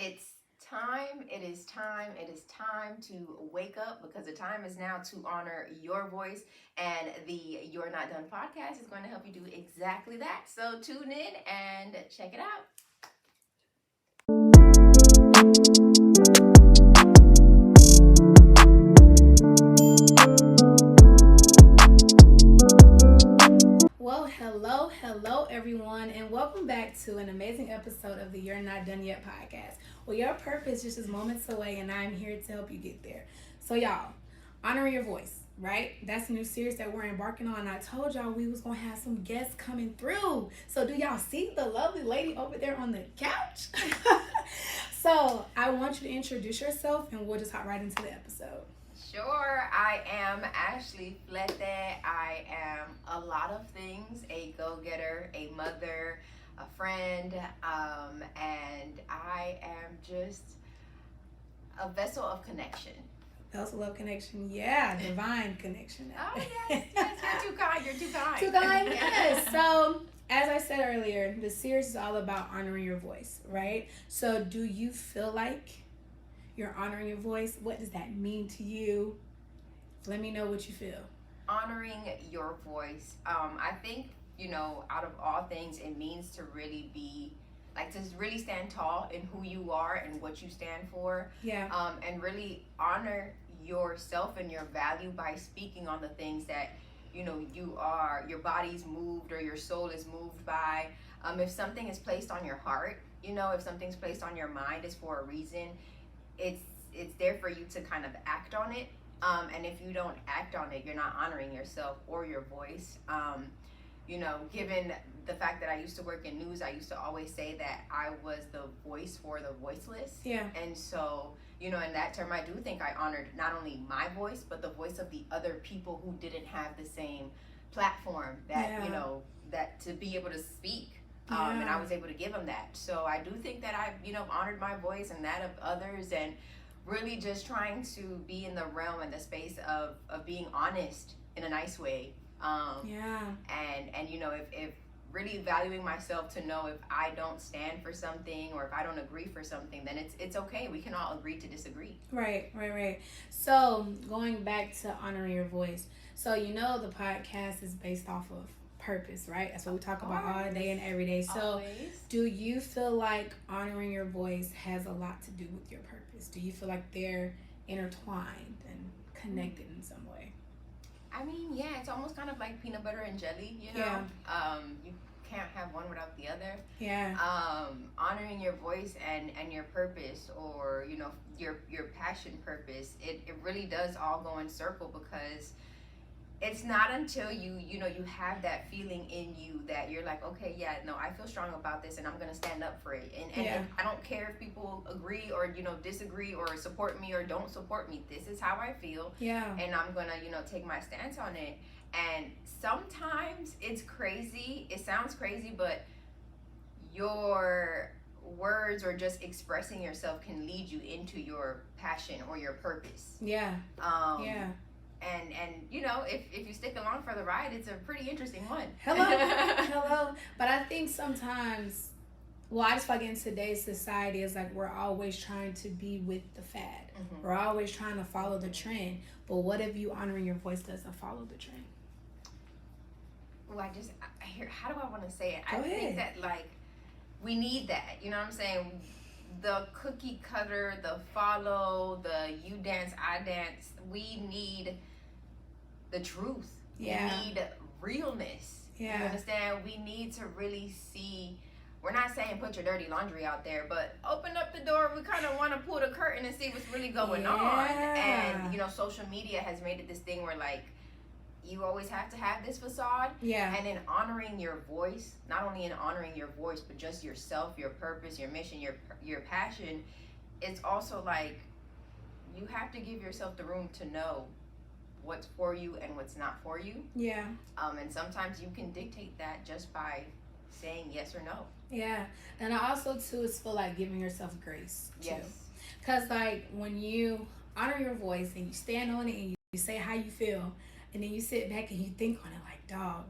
It's time. It is time. It is time to wake up because the time is now to honor your voice. And the You're Not Done podcast is going to help you do exactly that. So tune in and check it out. Well, hello, everyone, and welcome back to an amazing episode of the You're Not Done Yet podcast. Well, your purpose just is moments away, and I'm here to help you get there. So, y'all, honoring your voice, right? That's a new series that we're embarking on. I told y'all we was gonna have some guests coming through. So, do y'all see the lovely lady over there on the couch? So, I want you to introduce yourself, and we'll just hop right into the episode. Sure, I am Ashley Flete. I am a lot of things: a go-getter, a mother, a friend, and I am just a vessel of connection. Also love connection, yeah, divine connection. Oh yes, you're too kind. You're too kind. Too kind, yes. So, as I said earlier, the series is all about honoring your voice, right? So, do you feel like you're honoring your voice? What does that mean to you? Let me know what you feel. Honoring your voice. I think out of all things, it means to really be like to really stand tall in who you are and what you stand for. Yeah. And really honor yourself and your value by speaking on the things that your body's moved or your soul is moved by. If something is placed on your heart, if something's placed on your mind, is for a reason. It's there for you to kind of act on it. And if you don't act on it, you're not honoring yourself or your voice. Given the fact that I used to work in news, I used to always say that I was the voice for the voiceless. Yeah. And so, in that term, I do think I honored not only my voice, but the voice of the other people who didn't have the same platform that to be able to speak. And I was able to give them that. So I do think that I've, honored my voice and that of others, and really just trying to be in the realm and the space of being honest in a nice way. And if really valuing myself to know if I don't stand for something or if I don't agree for something, then it's okay. We can all agree to disagree. Right. So, going back to honoring your voice. So, the podcast is based off of purpose, right? That's what we talk about all day and every day. So, Always. do you feel like honoring your voice has a lot to do with your purpose? Do you feel like they're intertwined and connected in some way? I mean, yeah, it's almost kind of like peanut butter and jelly, Yeah. You can't have one without the other. Yeah. Honoring your voice and your purpose, or your passion purpose, it really does all go in circle, because it's not until you have that feeling in you that you're like, okay, yeah, no, I feel strong about this and I'm gonna stand up for it. And I don't care if people agree or disagree or support me or don't support me. This is how I feel. Yeah. And I'm gonna take my stance on it. And sometimes it's crazy. It sounds crazy, but your words or just expressing yourself can lead you into your passion or your purpose. Yeah. Yeah. And if you stick along for the ride, it's a pretty interesting one. Hello. But I think sometimes, well, I just feel like in today's society, it's like we're always trying to be with the fad. Mm-hmm. We're always trying to follow the trend. But what if you honoring your voice doesn't follow the trend? Well, I hear, how do I want to say it? Go I think ahead. that we need that. You know what I'm saying? The cookie cutter, the follow, the you dance, I dance. We need the truth. Yeah. We need realness. Yeah. You understand? We need to really see. We're not saying put your dirty laundry out there, but open up the door. We kind of want to pull the curtain and see what's really going on. And social media has made it this thing where you always have to have this facade. Yeah. And in honoring your voice, not only in honoring your voice, but just yourself, your purpose, your mission, your passion, it's also you have to give yourself the room to know what's for you and what's not for you. Yeah. And sometimes you can dictate that just by saying yes or no. Yeah. And I also too is feel like giving yourself grace too. Yes. Because when you honor your voice and you stand on it and you say how you feel, and then you sit back and you think on it dog,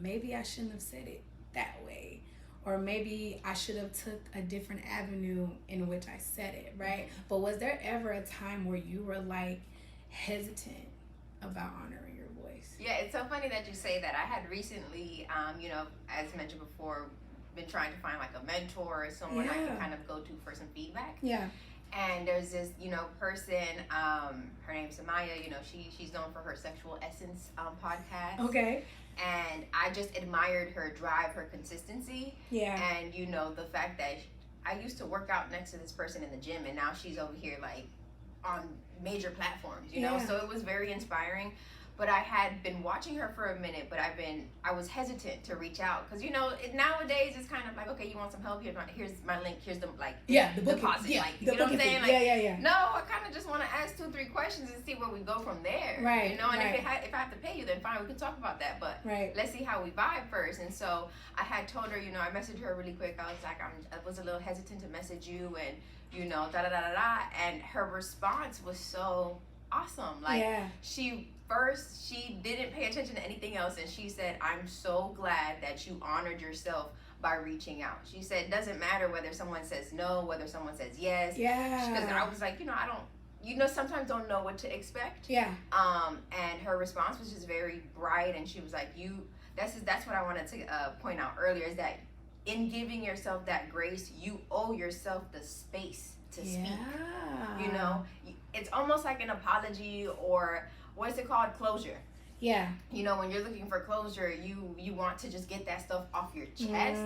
maybe I shouldn't have said it that way, or maybe I should have took a different avenue in which I said it, right? But was there ever a time where you were like hesitant about honoring your voice? Yeah, it's so funny that you say that. I had recently, as mentioned before, been trying to find like a mentor or someone I can kind of go to for some feedback. Yeah. And there's this, person, her name's Amaya, she's known for her Sexual Essence podcast. Okay. And I just admired her drive, her consistency. Yeah. And, the fact that I used to work out next to this person in the gym, and now she's over here, like, on major platforms, So it was very inspiring. But I had been watching her for a minute, but I was hesitant to reach out because nowadays it's kind of like, okay, you want some help? Here's my link. Here's the the book deposit. Yeah, you know what I'm saying? Like, yeah. No, I kind of just want to ask 2-3 questions and see where we go from there. Right. And if I have to pay you, then fine, we can talk about that. But let's see how we vibe first. And so I had told her, I messaged her really quick. I was like, I was a little hesitant to message you, and da da da da da. And her response was so awesome. Like she didn't pay attention to anything else, and she said, I'm so glad that you honored yourself by reaching out. She said, it doesn't matter whether someone says no, whether someone says yes. Because I was like, I don't, sometimes don't know what to expect. Yeah. And her response was just very bright, and she was like, that's what I wanted to point out earlier, is that in giving yourself that grace, you owe yourself the space to speak. It's almost like an apology, or what's it called? Closure. Yeah. When you're looking for closure, you want to just get that stuff off your chest.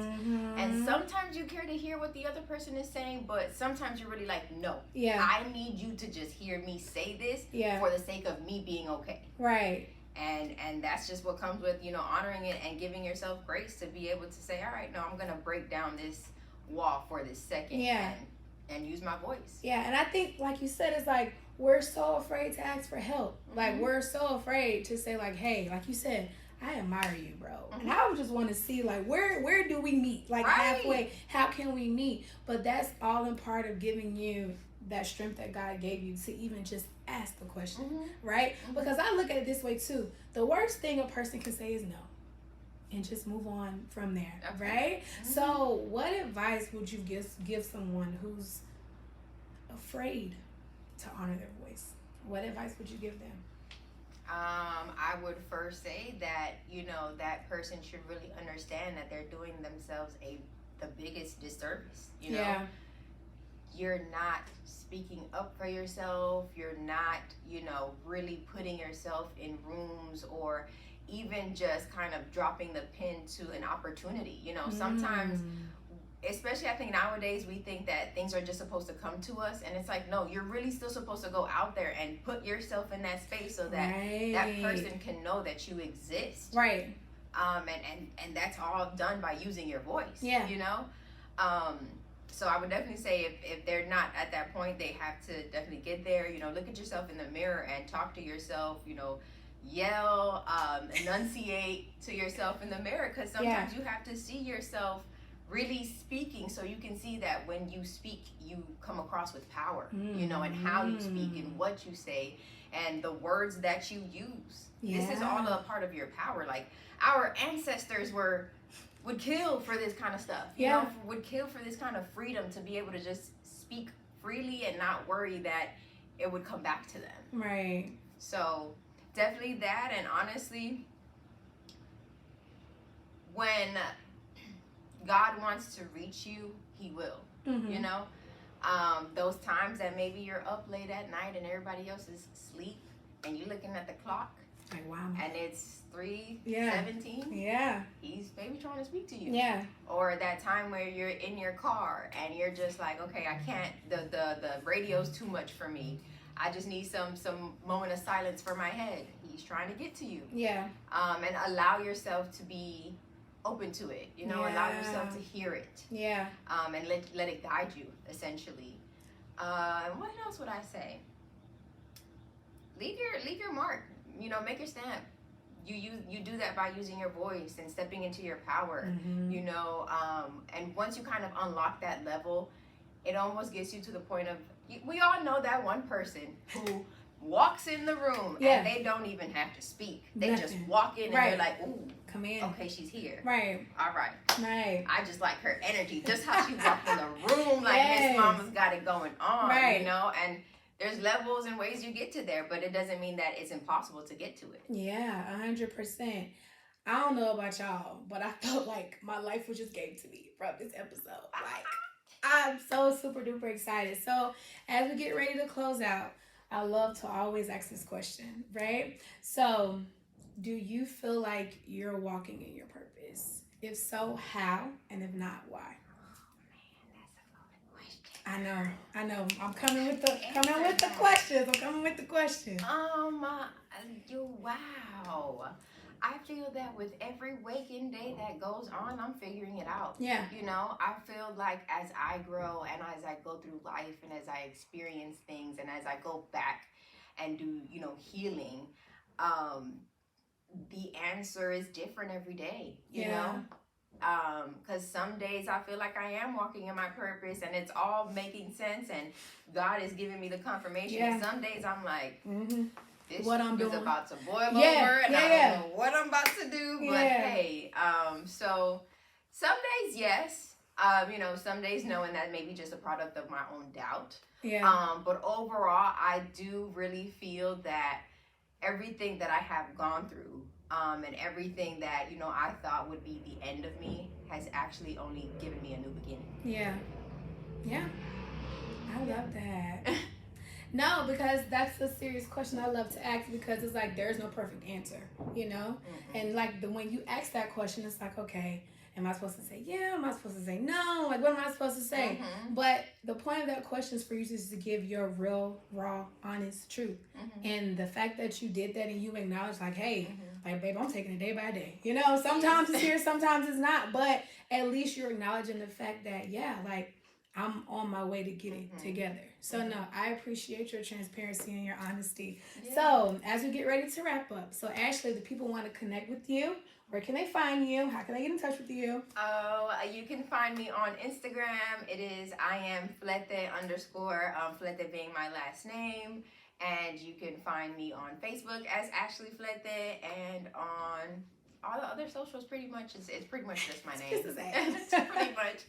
And sometimes you care to hear what the other person is saying, but sometimes you're really like, no. Yeah. I need you to just hear me say this for the sake of me being okay. Right. And that's just what comes with, honoring it and giving yourself grace to be able to say, all right, no, I'm going to break down this wall for this second and use my voice. Yeah, and I think, like you said, it's like we're so afraid to ask for help. Like, we're so afraid to say, like, hey, like you said, I admire you, bro. And I would just want to see, like, where do we meet? Like, halfway, how can we meet? But that's all in part of giving you that strength that God gave you to even just ask the question, right? Because I look at it this way, too. The worst thing a person can say is no. And just move on from there, right? So what advice would you give someone who's afraid to honor their voice? What advice would you give them? I would first say that, that person should really understand that they're doing themselves the biggest disservice. You're not speaking up for yourself. You're not, really putting yourself in rooms, or even just kind of dropping the pin to an opportunity. Sometimes, especially I think nowadays, we think that things are just supposed to come to us, and it's like, no, you're really still supposed to go out there and put yourself in that space so that that person can know that you exist. Right. And that's all done by using your voice. Yeah. So I would definitely say if they're not at that point, they have to definitely get there. Look at yourself in the mirror and talk to yourself. Yell, enunciate to yourself in the mirror, because sometimes you have to see yourself really speaking, so you can see that when you speak, you come across with power, and how you speak and what you say and the words that you use. This is all a part of your power. Like, our ancestors would kill for this kind of stuff, would kill for this kind of freedom, to be able to just speak freely and not worry that it would come back to them. Right. So definitely that. And honestly, when God wants to reach you, he will. Those times that maybe you're up late at night and everybody else is asleep, and you're looking at the clock, like, wow, and it's 3:17. He's maybe trying to speak to you. Or that time where you're in your car and you're just like, okay, I can't, the radio's too much for me, I just need some moment of silence for my head. He's trying to get to you. And allow yourself to be open to it, allow yourself to hear it. And let it guide you, essentially. What else would I say? Leave your mark. Make your stamp. You do that by using your voice and stepping into your power. And once you kind of unlock that level, it almost gets you to the point of, we all know that one person who walks in the room and they don't even have to speak. They just walk in and they're like, ooh, come in. Okay, she's here. Right. All right. Right. I just like her energy. Just how she walked in the room, like Miss Mama's got it going on, you know? And there's levels and ways you get to there, but it doesn't mean that it's impossible to get to it. Yeah, 100%. I don't know about y'all, but I felt like my life was just gave to me from this episode. Like, I'm so super duper excited. So as we get ready to close out, I love to always ask this question, right? So do you feel like you're walking in your purpose? If so, how? And if not, why? I know. I'm coming with the questions. Wow. I feel that with every waking day that goes on, I'm figuring it out. Yeah. You know, I feel like as I grow and as I go through life and as I experience things and as I go back and do, you know, healing, the answer is different every day, you know? Because some days I feel like I am walking in my purpose and it's all making sense and God is giving me the confirmation. Yeah. And some days I'm like, this what I'm doing is about to boil over and I don't know what I'm about to do. But hey, so some days, yes. You know, some days knowing that maybe just a product of my own doubt. Yeah. But overall, I do really feel that everything that I have gone through, and everything that, you know, I thought would be the end of me has actually only given me a new beginning. Yeah. I love that. No, because that's a serious question I love to ask, because it's like there's no perfect answer, you know? And like when you ask that question, it's like, okay, am I supposed to say yeah? Am I supposed to say no? Like, what am I supposed to say? But the point of that question is for you just to give your real, raw, honest truth. And the fact that you did that and you acknowledge, like, hey, like, babe, I'm taking it day by day. You know, sometimes it's here, sometimes it's not. But at least you're acknowledging the fact that, yeah, like, I'm on my way to get it together. So, no, I appreciate your transparency and your honesty. Yeah. So, as we get ready to wrap up, so, Ashley, the people want to connect with you. Where can they find you? How can they get in touch with you? Oh, you can find me on Instagram. It is I am Flete _, Flete being my last name. And you can find me on Facebook as Ashley Flete, and on all the other socials pretty much. It's pretty much just my name. It's pretty much.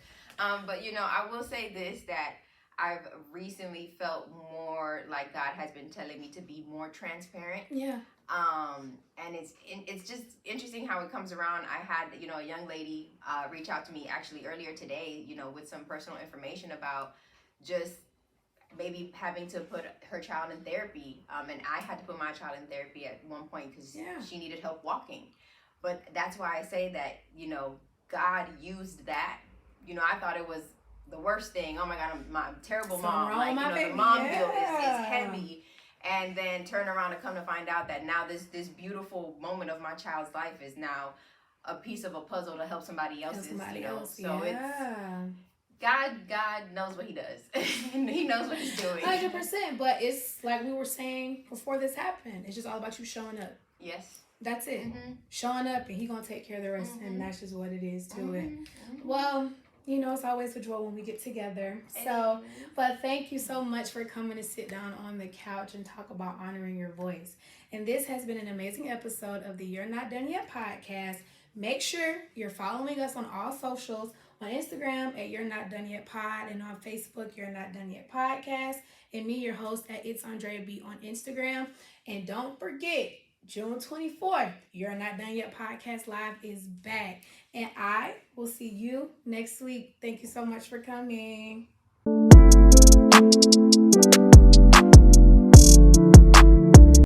But, you know, I will say this, that I've recently felt more like God has been telling me to be more transparent. Yeah. And it's just interesting how it comes around. I had, you know, a young lady reach out to me actually earlier today, you know, with some personal information about just maybe having to put her child in therapy. And I had to put my child in therapy at one point because she needed help walking. But that's why I say that, you know, God used that. You know, I thought it was the worst thing. Oh my God, I'm a terrible mom. Like, you know, the mom guilt is heavy. And then turn around and come to find out that now this beautiful moment of my child's life is now a piece of a puzzle to help somebody else's. So it's God knows what he does. He knows what he's doing. 100%. But it's like we were saying before this happened. It's just all about you showing up. Yes. That's it. Showing up, and he gonna take care of the rest, and that's just what it is to it. Well, you know, it's always a joy when we get together. So, but thank you so much for coming to sit down on the couch and talk about honoring your voice. And this has been an amazing episode of the You're Not Done Yet podcast. Make sure you're following us on all socials, on Instagram at You're Not Done Yet Pod, and on Facebook, You're Not Done Yet Podcast, and me, your host, at It's Andrea B on Instagram. And don't forget, June 24th, You're Not Done Yet Podcast Live is back. And I will see you next week. Thank you so much for coming.